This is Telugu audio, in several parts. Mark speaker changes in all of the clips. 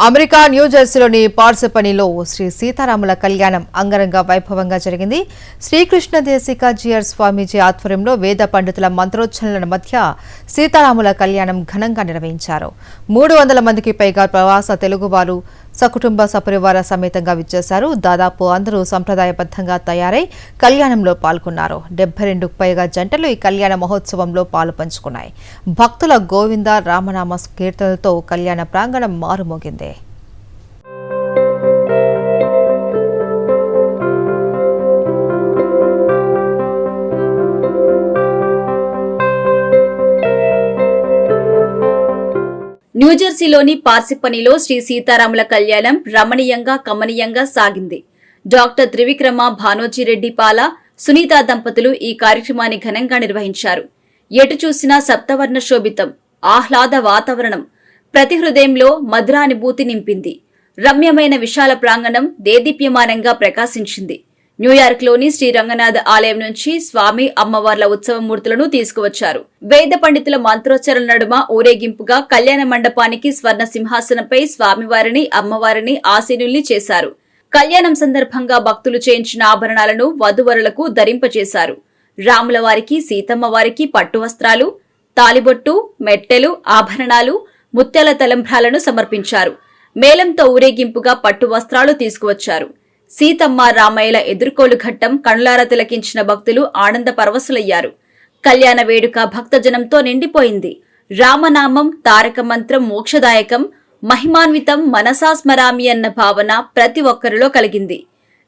Speaker 1: అమెరికా న్యూజెర్సీలోని పార్సిపనీలో శ్రీ సీతారాముల కళ్యాణం అంగరంగ వైభవంగా జరిగింది. శ్రీకృష్ణ దేశిక జిఆర్ స్వామీజీ ఆధ్వర్యంలో వేద పండితుల మంత్రోచ్చరణల మధ్య సీతారాముల కళ్యాణం ఘనంగా నిర్వహించారు. 300 మందికి పైగా ప్రవాస తెలుగువారు సకుటుంబ సపరివార సమేతంగా విచ్చేశారు. దాదాపు అందరూ సంప్రదాయబద్ధంగా తయారై కళ్యాణంలో పాల్గొన్నారు. 72కు పైగా జంటలు ఈ కళ్యాణ మహోత్సవంలో పాలు పంచుకున్నాయి. భక్తుల గోవింద రామనామ కీర్తనలతో కళ్యాణ ప్రాంగణం మారుమోగింది.
Speaker 2: న్యూజెర్సీలోని పార్సిపనీలో శ్రీ సీతారాముల కళ్యాణం రమణీయంగా కమనీయంగా సాగింది. డాక్టర్ త్రివిక్రమ భానోజీరెడ్డి పాల సునీత దంపతులు ఈ కార్యక్రమాన్ని ఘనంగా నిర్వహించారు. ఎటు చూసినా సప్తవర్ణ శోభితం, ఆహ్లాద వాతావరణం ప్రతి హృదయంలో మధురానుభూతి నింపింది. రమ్యమైన విశాల ప్రాంగణం దేదీప్యమానంగా ప్రకాశించింది. న్యూయార్క్లోని శ్రీ రంగనాథ ఆలయం నుంచి స్వామి అమ్మవార్ల ఉత్సవ మూర్తులను తీసుకువచ్చారు. వేద పండితుల మంత్రోచ్చరణ నడుమ ఊరేగింపుగా కళ్యాణ మండపానికి స్వర్ణ సింహాసనంపై స్వామివారిని అమ్మవారిని ఆసీనుల్ని చేశారు. కళ్యాణం సందర్భంగా భక్తులు చేయించిన ఆభరణాలను వధువరులకు ధరింపచేశారు. రాముల వారికి సీతమ్మ వారికి పట్టు వస్త్రాలు, తాలిబొట్టు, మెట్టెలు, ఆభరణాలు, ముత్యాల తలంబ్రాలను సమర్పించారు. మేళంతో ఊరేగింపుగా పట్టు వస్త్రాలు తీసుకువచ్చారు. సీతమ్మ రామయ్యల ఎదుర్కోలు ఘట్టం కనులారా తిలకించిన భక్తులు ఆనంద పరవశులయ్యారు. కళ్యాణ వేడుక భక్తజనంతో నిండిపోయింది. రామనామం తారక మంత్రం మోక్షదాయకం, మహిమాన్వితం, మనసా స్మరామి అన్న భావన ప్రతి ఒక్కరిలో కలిగింది.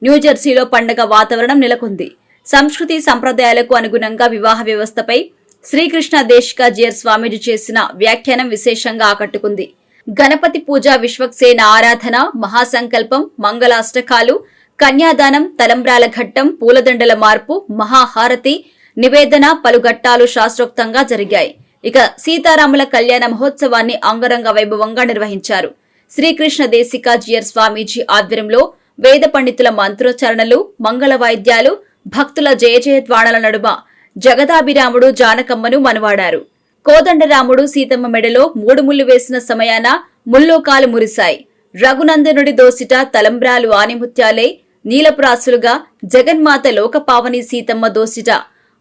Speaker 2: న్యూజెర్సీలో పండగ వాతావరణం నెలకొంది. సంస్కృతి సంప్రదాయాలకు అనుగుణంగా వివాహ వ్యవస్థపై శ్రీకృష్ణ దేశిక జిఆర్ స్వామీజీ చేసిన వ్యాఖ్యానం విశేషంగా ఆకట్టుకుంది. గణపతి పూజ, విశ్వక్సేన ఆరాధన, మహాసంకల్పం, మంగళాష్టకాలు, కన్యాదానం, తలంబ్రాల ఘట్టం, పూలదండల మార్పు, మహాహారతి, నివేదన పలు ఘట్టాలు శాస్త్రోక్తంగా జరిగాయి. ఇక సీతారాముల కళ్యాణ మహోత్సవాన్ని అంగరంగ వైభవంగా నిర్వహించారు. శ్రీకృష్ణ దేశిక జిఆర్ స్వామీజీ ఆధ్వర్యంలో వేద పండితుల మంత్రోచ్చరణలు, మంగళ వాయిద్యాలు, భక్తుల జయజయధ్వానాల నడుమ జగదాభిరాముడు జానకమ్మను మనవాడారు. కోదండరాముడు సీతమ్మ మెడలో 3 ముళ్లు వేసిన సమయాన ముల్లోకాలు మురిశాయి. రఘునందనుడి దోసిట తలంబ్రాలు ఆనిముత్యాలే నీలపురాసులుగా, జగన్మాత లోకపావని సీతమ్మ దోసిట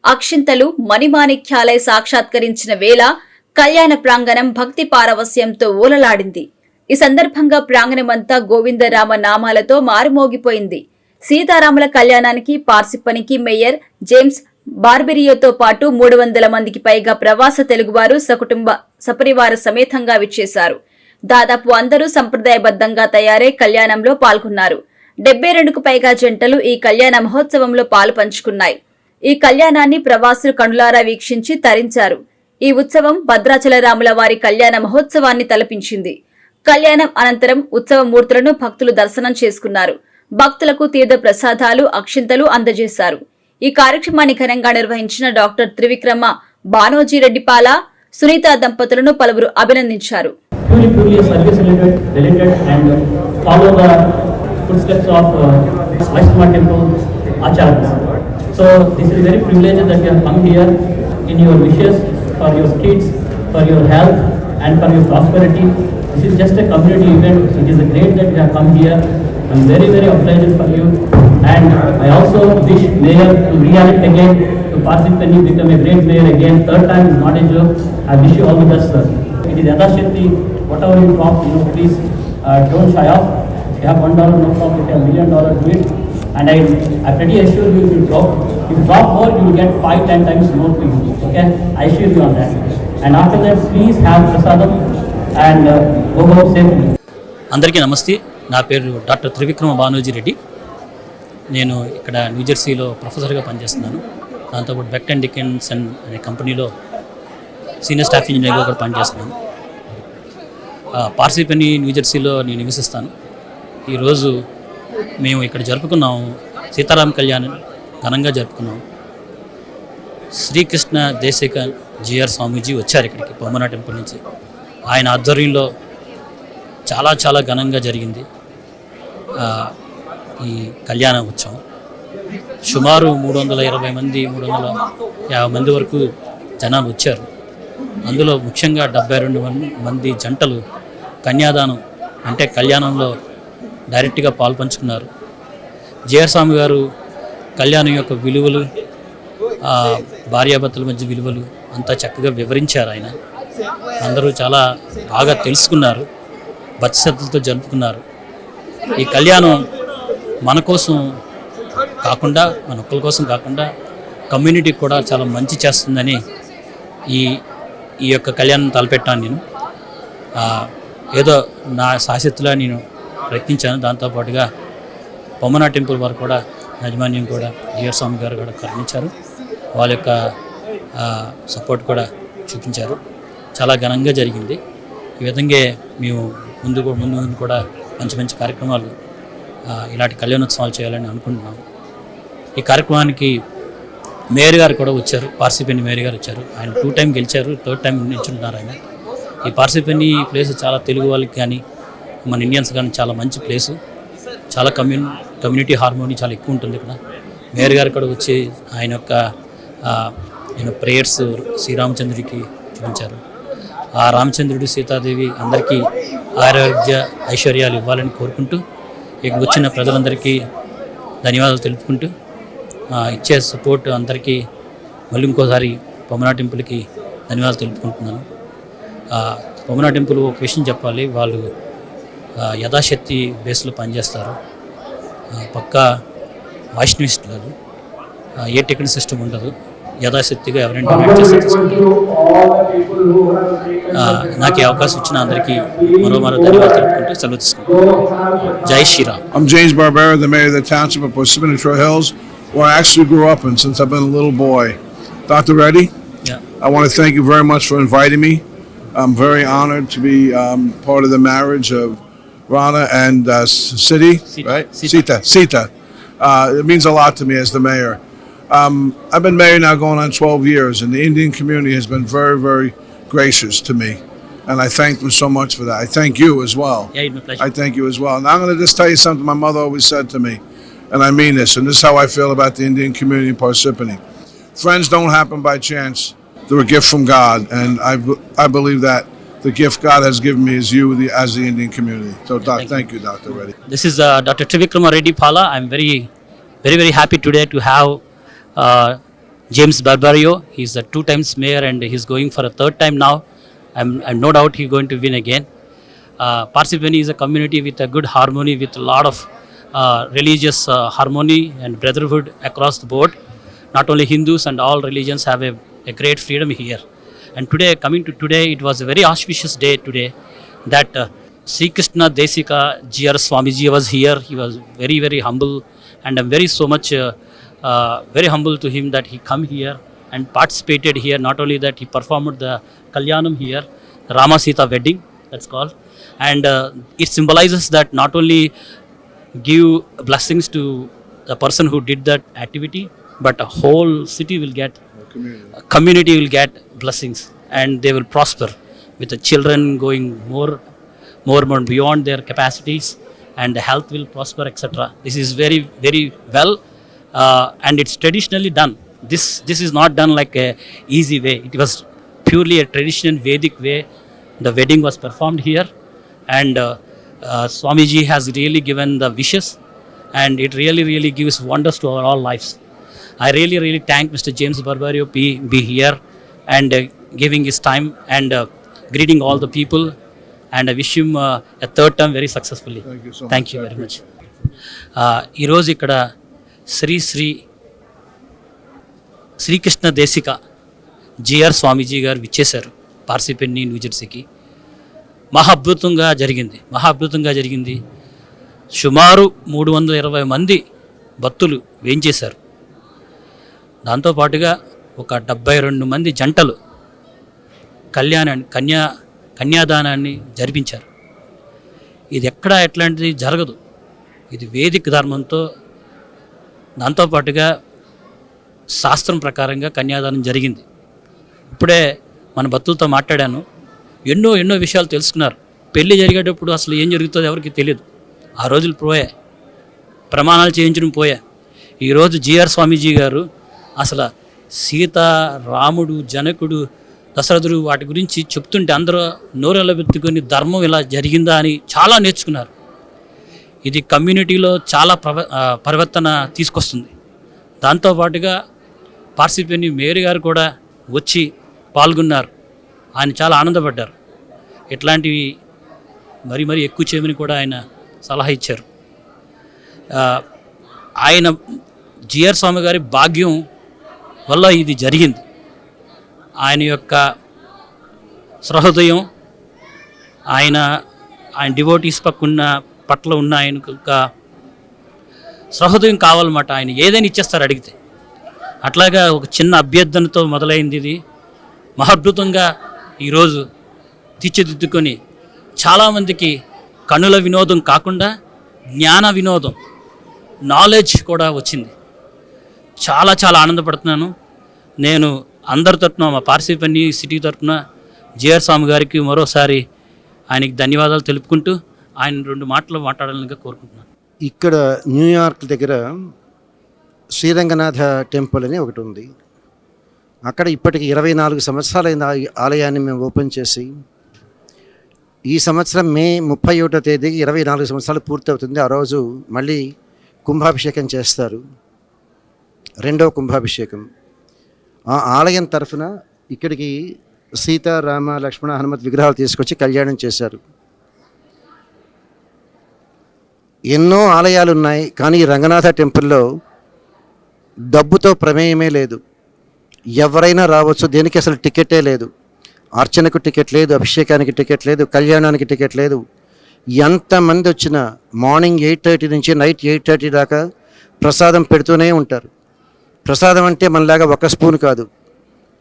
Speaker 2: అక్షింతలు మణిమాణిక్యాలై సాక్షాత్కరించిన వేళ కళ్యాణ ప్రాంగణం భక్తి పారవస్యంతో ఊలలాడింది. ఈ సందర్భంగా ప్రాంగణమంతా గోవిందరామ నామాలతో మారుమోగిపోయింది. సీతారాముల కళ్యాణానికి పార్సిపనికి మేయర్ జేమ్స్ బార్బెరియోతో పాటు 300 మందికి పైగా ప్రవాస తెలుగువారు సకుటుంబ సపరివార సమేతంగా విచ్చేశారు. దాదాపు అందరూ సంప్రదాయబద్ధంగా తయారై కళ్యాణంలో పాల్గొన్నారు. 72కు పైగా జంటలు ఈ కళ్యాణ మహోత్సవంలో పాలు పంచుకున్నాయి. ఈ కళ్యాణాన్ని ప్రవాసులు కనులారా వీక్షించి తరించారు. ఈ ఉత్సవం భద్రాచల రాముల వారి కళ్యాణ మహోత్సవాన్ని తలపించింది. కళ్యాణం అనంతరం ఉత్సవ మూర్తులను భక్తులు దర్శనం చేసుకున్నారు. భక్తులకు తీర్థ ప్రసాదాలు, అక్షింతలు అందజేశారు. ఈ కార్యక్రమాన్ని ఘనంగా నిర్వహించిన డాక్టర్ త్రివిక్రమ భానోజీరెడ్డి పాల సునీత దంపతులను పలువురు అభినందించారు.
Speaker 3: This is just a community event. It is a great that you have come here. I'm very, very obliged for you. And I also wish Mayor to re-elect again, to Parsippany become a great mayor again. 3rd time is not a joke. I wish you all the best, sir. It is Yadashakti. Whatever you talk, please don't shy off. If you have $1, no problem. If you have $1 million, do it. And I pretty assure you, if you drop more, you will get 5-10 times more to you. Okay? I assure you on that. And after that, please have prasadam and go home safely.
Speaker 4: అందరికీ నమస్తే. నా పేరు డాక్టర్ త్రివిక్రమ భానోజీరెడ్డి. నేను ఇక్కడ న్యూజెర్సీలో ప్రొఫెసర్గా పనిచేస్తున్నాను. దాంతోపాటు బెక్ట్ అండ్ డికెన్సన్ అనే కంపెనీలో సీనియర్ స్టాఫ్ ఇంజనీర్గా కూడా పనిచేస్తున్నాను. పార్సిపనీ న్యూజెర్సీలో నేను నివసిస్తాను. ఈరోజు మేము ఇక్కడ జరుపుకున్నాము సీతారామ కళ్యాణం ఘనంగా జరుపుకున్నాము. శ్రీకృష్ణ దేశిక జిఆర్ స్వామీజీ వచ్చారు ఇక్కడికి బొమ్మన టెంపుల్ నుంచి. ఆయన ఆధ్వర్యంలో చాలా చాలా ఘనంగా జరిగింది ఈ కళ్యాణ ఉత్సవం. సుమారు 320 మంది 350 మంది వరకు జనాలు వచ్చారు. అందులో ముఖ్యంగా 72 మంది జంటలు కన్యాదానం అంటే కళ్యాణంలో డైరెక్ట్గా పాల్పంచుకున్నారు. జిఆర్ స్వామి గారు కళ్యాణం యొక్క విలువలు, భార్యాభర్తల మధ్య విలువలు అంతా చక్కగా వివరించారు. ఆయన అందరూ చాలా బాగా తెలుసుకున్నారు, భక్తి శ్రద్ధలతో జరుపుకున్నారు. ఈ కళ్యాణం మన కోసం కాకుండా, మన ఒక్కరి కోసం కాకుండా కమ్యూనిటీకి కూడా చాలా మంచి చేస్తుందని ఈ యొక్క కళ్యాణం తలపెట్టాను నేను. ఏదో నా శాశక్తిలా నేను ప్రయత్నించాను. దాంతోపాటుగా పొమ్మన టెంపుల్ వారు కూడా, యాజమాన్యం కూడా, జిఆర్ స్వామి గారు కూడా కరుణించారు. వాళ్ళ యొక్క సపోర్ట్ కూడా చూపించారు. చాలా ఘనంగా జరిగింది. ఈ విధంగా మేము ముందు కూడా మంచి మంచి కార్యక్రమాలు, ఇలాంటి కళ్యాణోత్సవాలు చేయాలని అనుకుంటున్నాం. ఈ కార్యక్రమానికి మేయర్ గారు కూడా వచ్చారు, పార్సిపెన్ని మేయర్ గారు వచ్చారు. ఆయన 2 టైం గెలిచారు, 3rd టైం నిల్చుంటున్నారు ఆయన. ఈ పార్సిపెన్ని ప్లేస్ చాలా తెలుగు వాళ్ళకి కానీ మన ఇండియన్స్ కానీ చాలా మంచి ప్లేసు. చాలా కమ్యూనిటీ హార్మోనీ చాలా ఎక్కువ ఉంటుంది ఇక్కడ. మేయర్ గారు కూడా వచ్చి ఆయన యొక్క ప్రేయర్స్ శ్రీరామచంద్రుడికి చూపించారు. ఆ రామచంద్రుడు, సీతాదేవి అందరికీ ఆరోగ్య ఐశ్వర్యాలు ఇవ్వాలని కోరుకుంటూ, ఇక్కడ వచ్చిన ప్రజలందరికీ ధన్యవాదాలు తెలుపుకుంటూ, ఇచ్చే సపోర్ట్ అందరికీ మళ్ళీ ఇంకోసారి పొమ్మన టెంపుల్కి ధన్యవాదాలు తెలుపుకుంటున్నాను. పొమ్మన టెంపుల్ ఒక విషయం చెప్పాలి, వాళ్ళు యథాశక్తి బేస్లో పనిచేస్తారు. పక్కా వైష్ణవిస్టులు, ఏ టికెట్ సిస్టమ్ ఉండదు. యథాశక్తిగా ఎవరైనా డొనేట్ చేస్తే తీసుకుంటారు. నాకు ఈ అవకాశం ఇచ్చిన అందరికీ మరో ధన్యవాదాలు తెలుపుకుంటూ సెలవు తీసుకుంటాను. జై Sriram.
Speaker 5: I'm James Barbera, the mayor of the township of Parsippany Troy Hills, where I actually grew up in since I've been a little boy. Dr. Reddy,
Speaker 4: Yeah.
Speaker 5: I want to thank you very much for inviting me. I'm very honored to be part of the marriage of Rana and Sita, right? Sita. It means a lot to me as the mayor. I've been mayor now going on 12 years, and the Indian community has been very, very gracious to me. And I thank them so much for that. I thank you as well.
Speaker 4: Yeah, it's my pleasure.
Speaker 5: I thank you as well. And I'm going to just tell you something my mother always said to me, and I mean this, and this is how I feel about the Indian community in Parsippany. Friends don't happen by chance. They're a gift from God, and I believe that the gift God has given me is you as the Indian community. So thank you, Dr. Reddy.
Speaker 4: This is Dr. Trivikrama Reddy Pala. I'm very, very, very happy today to have James Barbario. He's a 2 times mayor and he's going for a 3rd time now. I'm no doubt he's going to win again. Parsippany is a community with a good harmony, with a lot of religious harmony and brotherhood across the board. Not only Hindus, and all religions have a great freedom here. And today, coming to today, it was a very auspicious day today that Sri Krishna Desika G.R. Swamiji was here. He was very, very humble, and I'm very so much very humble to him that he come here and participated here. Not only that, he performed the Kalyanam here, Rama Sita wedding, that's called. And it symbolizes that not only give blessings to the person who did that activity, but a whole city will get, community will get blessings, and they will prosper with the children going more beyond their capacities, and the health will prosper, etc. This is very, very well, and it's traditionally done. This is not done like a easy way. It was purely a traditional Vedic way. The wedding was performed here, and Swamiji has really given the wishes, and it really, really gives wonders to our all lives. I really, really thank Mr. James Barbario be here and giving his time and greeting all the people, and I wish him a 3rd term very successfully.
Speaker 5: Thank you so much.
Speaker 4: Thank you very much. ఈరోజు ఇక్కడ శ్రీకృష్ణ దేశిక జిఆర్ స్వామీజీ గారు విచ్చేశారు పార్సిపెన్ని, న్యూజెర్సీకి. మహా అద్భుతంగా జరిగింది. సుమారు 320 మంది భక్తులు వేయించేశారు. దాంతోపాటుగా ఒక 72 మంది జంటలు కన్యాదానాన్ని జరిపించారు. ఇది ఎక్కడా ఎట్లాంటిది జరగదు. ఇది వేదిక ధర్మంతో, దాంతోపాటుగా శాస్త్రం ప్రకారంగా కన్యాదానం జరిగింది. ఇప్పుడే మన భక్తులతో మాట్లాడాను. ఎన్నో విషయాలు తెలుసుకున్నారు. పెళ్లి జరిగేటప్పుడు అసలు ఏం జరుగుతుందో ఎవరికి తెలియదు. ఆ రోజులు పోయాయి, ప్రమాణాలు చేయించడం పోయాయి. ఈరోజు జిఆర్ స్వామీజీ గారు అసలు సీత, రాముడు, జనకుడు దశరథుడు వాటి గురించి చెప్తుంటే అందరూ నోరెళ్ళబెత్తుకొని ధర్మం ఇలా జరిగిందా అని చాలా నేర్చుకున్నారు. ఇది కమ్యూనిటీలో చాలా పరివర్తన తీసుకొస్తుంది. దాంతోపాటుగా పార్సిపెన్ని మేయర్ గారు కూడా వచ్చి పాల్గొన్నారు. ఆయన చాలా ఆనందపడ్డారు. ఇట్లాంటివి మరీ ఎక్కువ చేయమని కూడా ఆయన సలహా ఇచ్చారు. ఆయన జిఆర్ స్వామి గారి భాగ్యం వల్ల ఇది జరిగింది. ఆయన యొక్క సహృదయం, ఆయన డివోటీస్ పట్ల ఉన్న ఆయన యొక్క సహృదయం కావాలన్నమాట. ఆయన ఏదైనా ఇచ్చేస్తారు అడిగితే. అట్లాగా ఒక చిన్న అభ్యర్థనతో మొదలైంది ఇది. మహాద్భుతంగా ఈరోజు తీర్చిదిద్దుకొని చాలామందికి కనుల వినోదం కాకుండా జ్ఞాన వినోదం, నాలెడ్జ్ కూడా వచ్చింది. చాలా చాలా ఆనందపడుతున్నాను. నేను అందరి తరఫున, మా పార్సిపెన్ని సిటీ తరఫున జిఆర్ స్వామి గారికి మరోసారి ఆయనకి ధన్యవాదాలు తెలుపుకుంటూ ఆయన 2 మాటలు మాట్లాడాలని కోరుకుంటున్నాను.
Speaker 6: ఇక్కడ న్యూయార్క్ దగ్గర శ్రీరంగనాథ టెంపుల్ అని ఒకటి ఉంది. అక్కడ ఇప్పటికి 24 సంవత్సరాలైన ఆలయాన్ని మేము ఓపెన్ చేసి, ఈ సంవత్సరం మే 31వ తేదీకి 24 సంవత్సరాలు పూర్తవుతుంది. ఆ రోజు మళ్ళీ కుంభాభిషేకం చేస్తారు, 2వ కుంభాభిషేకం. ఆ ఆలయం తరఫున ఇక్కడికి సీత, రామ, లక్ష్మణ, హనుమత్ విగ్రహాలు తీసుకొచ్చి కళ్యాణం చేశారు. ఎన్నో ఆలయాలు ఉన్నాయి, కానీ రంగనాథ టెంపుల్లో డబ్బుతో ప్రమేయమే లేదు. ఎవరైనా రావచ్చు, దేనికి అసలు టికెటే లేదు. అర్చనకు టికెట్ లేదు, అభిషేకానికి టికెట్ లేదు, కళ్యాణానికి టికెట్ లేదు. ఎంతమంది వచ్చినా మార్నింగ్ 8:30 నుంచి నైట్ 8:30 దాకా ప్రసాదం పెడుతూనే ఉంటారు. ప్రసాదం అంటే మనలాగా ఒక స్పూన్ కాదు,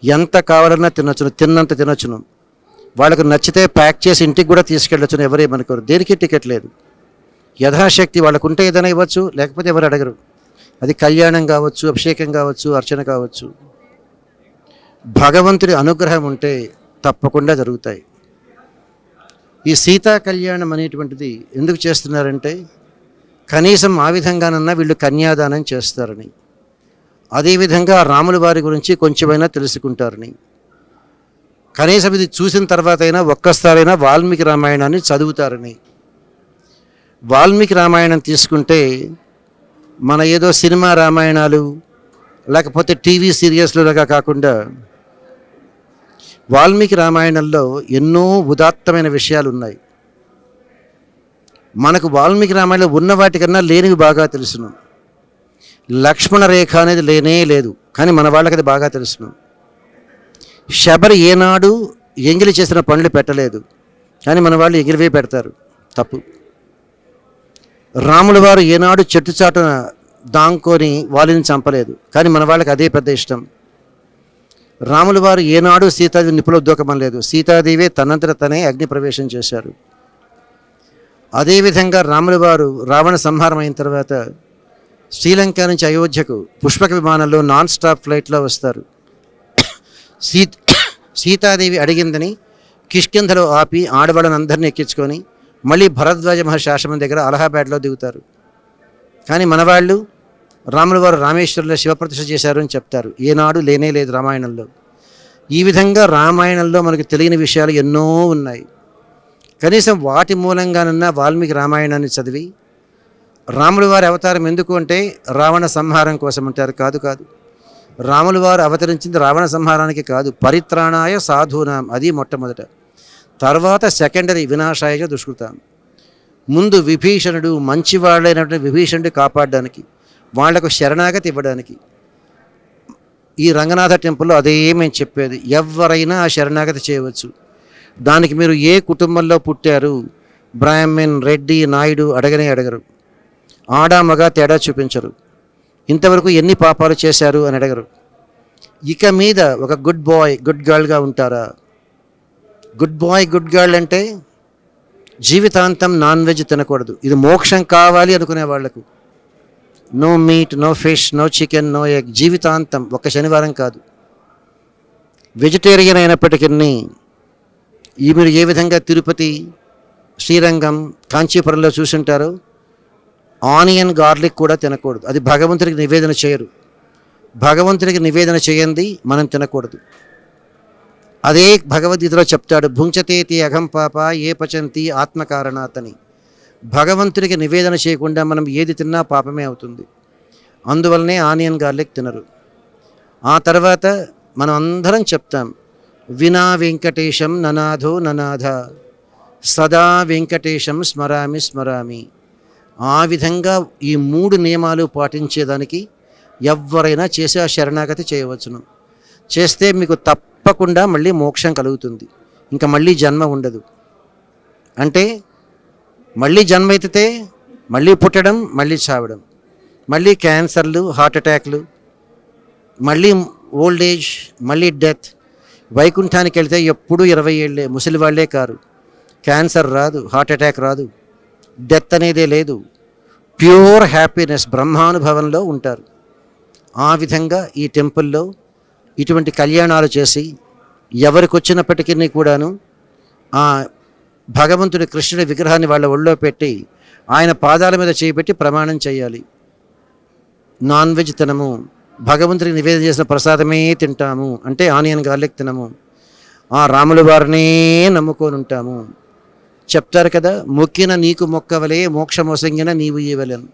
Speaker 6: ఎంత కావాలన్నా తినొచ్చును, తిన్నంత తినొచ్చును. వాళ్ళకు నచ్చితే ప్యాక్ చేసి ఇంటికి కూడా తీసుకెళ్ళొచ్చును, ఎవరేమనుకోరు. దేనికి టికెట్ లేదు. యథాశక్తి వాళ్ళకు ఉంటే ఏదైనా ఇవ్వచ్చు, లేకపోతే ఎవరు అడగరు. అది కళ్యాణం కావచ్చు, అభిషేకం కావచ్చు, అర్చన కావచ్చు. భగవంతుడి అనుగ్రహం ఉంటే తప్పకుండా జరుగుతాయి. ఈ సీతా కళ్యాణం అనేటువంటిది ఎందుకు చేస్తున్నారంటే, కనీసం ఆ విధంగానన్నా వీళ్ళు కన్యాదానం చేస్తారని, అదేవిధంగా రాముల వారి గురించి కొంచెమైనా తెలుసుకుంటారని, కనీసం ఇది చూసిన తర్వాత అయినా ఒక్కసారైనా వాల్మీకి రామాయణాన్ని చదువుతారని. వాల్మీకి రామాయణం తీసుకుంటే మన ఏదో సినిమా రామాయణాలు లేకపోతే టీవీ సీరియల్స్లుగా కాకుండా వాల్మీకి రామాయణంలో ఎన్నో ఉదాత్తమైన విషయాలు ఉన్నాయి. మనకు వాల్మీకి రామాయణంలో ఉన్న వాటికన్నా లేనివి బాగా తెలుసును. లక్ష్మణ రేఖ అనేది లేనే లేదు, కానీ మన వాళ్ళకి అది బాగా తెలుసును. శబరి ఏనాడు ఎంగిలి చేసిన పనులు పెట్టలేదు, కానీ మన వాళ్ళు ఎగిరివే పెడతారు, తప్పు. రాముల వారు ఏనాడు చెట్టు చాటున దాంకొని వాళ్ళని చంపలేదు, కానీ మన వాళ్ళకి అదే పెద్ద ఇష్టం. రాముల వారు ఏనాడు సీతాదేవి నిప్పులో దూకమనలేదు, సీతాదేవి తనంతట తనే అగ్ని ప్రవేశం చేశారు. అదేవిధంగా రాముల వారు రావణ సంహారం అయిన తర్వాత శ్రీలంక నుంచి అయోధ్యకు పుష్పక విమానంలో నాన్ స్టాప్ ఫ్లైట్లో వస్తారు. సీతాదేవి అడిగిందని కిష్కింధలో ఆపి ఆడవాళ్ళని అందరినీ ఎక్కించుకొని మళ్ళీ భరద్వాజ మహర్షి ఆశ్రమం దగ్గర అలహాబాద్లో దిగుతారు. కానీ మనవాళ్ళు రాముల వారు రామేశ్వరంలో శివప్రతిష్ఠ చేశారు అని చెప్తారు. ఏనాడు లేనే లేదు రామాయణంలో. ఈ విధంగా రామాయణంలో మనకు తెలియని విషయాలు ఎన్నో ఉన్నాయి. కనీసం వాటి మూలంగానన్నా వాల్మీకి రామాయణాన్ని చదివి, రాముల వారి అవతారం ఎందుకు అంటే రావణ సంహారం కోసం అంటారు. కాదు, రాముల వారు అవతరించింది రావణ సంహారానికి కాదు, పరిత్రాణాయ సాధూనాం, అది మొట్టమొదట. తర్వాత సెకండరీ వినాశాయ దుష్కృతాం. ముందు విభీషణుడు మంచివాళ్ళైనటువంటి విభీషణుడు కాపాడడానికి, వాళ్లకు శరణాగతి ఇవ్వడానికి. ఈ రంగనాథ టెంపుల్లో అదే మేము చెప్పేది, ఎవరైనా ఆ శరణాగతి చేయవచ్చు. దానికి మీరు ఏ కుటుంబంలో పుట్టారు, బ్రాహ్మణ్, రెడ్డి, నాయుడు అడగరు. ఆడా మగ తేడా చూపించరు. ఇంతవరకు ఎన్ని పాపాలు చేశారు అని అడగరు. ఇక మీద ఒక గుడ్ బాయ్ గుడ్ గర్ల్గా ఉంటారా? గుడ్ బాయ్ గుడ్ గర్ల్ అంటే జీవితాంతం నాన్ వెజ్ తినకూడదు. ఇది మోక్షం కావాలి అనుకునే వాళ్లకు no meat, no fish, no chicken, no egg, జీవితాంతం, ఒక్క శనివారం కాదు. వెజిటేరియన్ అయినప్పటికీ మీరు ఏ విధంగా తిరుపతి, శ్రీరంగం, కాంచీపురంలో చూసుంటారో ఆనియన్ గార్లిక్ కూడా తినకూడదు. అది భగవంతుడికి నివేదన చేయరు. భగవంతుడికి నివేదన చేయండి మనం తినకూడదు. అదే భగవద్గీతలో చెప్తాడు, భుంచతేతి అఘం పాప ఏ పచంతి ఆత్మకారణాతని. భగవంతుడికి నివేదన చేయకుండా మనం ఏది తిన్నా పాపమే అవుతుంది. అందువల్లనే ఆనియన్ గార్లిక్ తినరు. ఆ తర్వాత మనం అందరం చెప్తాం, వినా వెంకటేశం ననాథో ననాథ సదా వెంకటేశం స్మరామి స్మరామి. ఆ విధంగా ఈ 3 నియమాలు పాటించేదానికి ఎవరైనా చేసి ఆ శరణాగతి చేయవచ్చును. చేస్తే మీకు తప్పకుండా మళ్ళీ మోక్షం కలుగుతుంది, ఇంకా మళ్ళీ జన్మ ఉండదు. అంటే మళ్ళీ జన్మ ఎత్తితే మళ్ళీ పుట్టడం, మళ్ళీ చావడం, మళ్ళీ క్యాన్సర్లు, హార్ట్ అటాక్లు, మళ్ళీ ఓల్డ్ ఏజ్, మళ్ళీ డెత్. వైకుంఠానికి వెళ్తే ఎప్పుడూ 20 ఏళ్ళే, ముసలి వాళ్ళే కారు. క్యాన్సర్ రాదు, హార్ట్ అటాక్ రాదు, డెత్ అనేదే లేదు. ప్యూర్ హ్యాపీనెస్, బ్రహ్మానుభవంలో ఉంటారు. ఆ విధంగా ఈ టెంపుల్లో ఇటువంటి కళ్యాణాలు చేసి ఎవరికి వచ్చినప్పటికీ కూడాను ఆ భగవంతుడి కృష్ణుడి విగ్రహాన్ని వాళ్ళ ఒళ్ళో పెట్టి ఆయన పాదాల మీద చేయిపెట్టి ప్రమాణం చేయాలి. నాన్ వెజ్ తినము, భగవంతుడికి నివేదన చేసిన ప్రసాదమే తింటాము, అంటే ఆనియన్ గార్లిక్ తినము, ఆ రాముల వారినే నమ్ముకొని ఉంటాము. చెప్తారు కదా, మొక్కిన నీకు మొక్కవలే మోక్షమొసంగిన నీవు ఇవ్వలేను.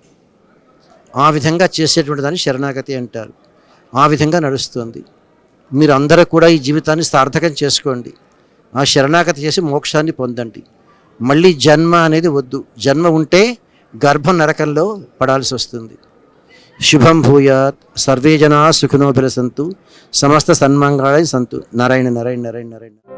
Speaker 6: ఆ విధంగా చేసేటువంటి దాన్ని శరణాగతి అంటారు. ఆ విధంగా నడుస్తుంది. మీరు అందరూ కూడా ఈ జీవితాన్ని సార్థకం చేసుకోండి. ఆ శరణాగతి చేసి మోక్షాన్ని పొందండి. మళ్ళీ జన్మ అనేది వద్దు. జన్మ ఉంటే గర్భం నరకంలో పడాల్సి వస్తుంది. శుభం భూయాత్. సర్వే జనా సుఖినో భవంతు. సమస్త సన్మంగళాని సంతు. నారాయణ నారాయణ నారాయణ నారాయణ.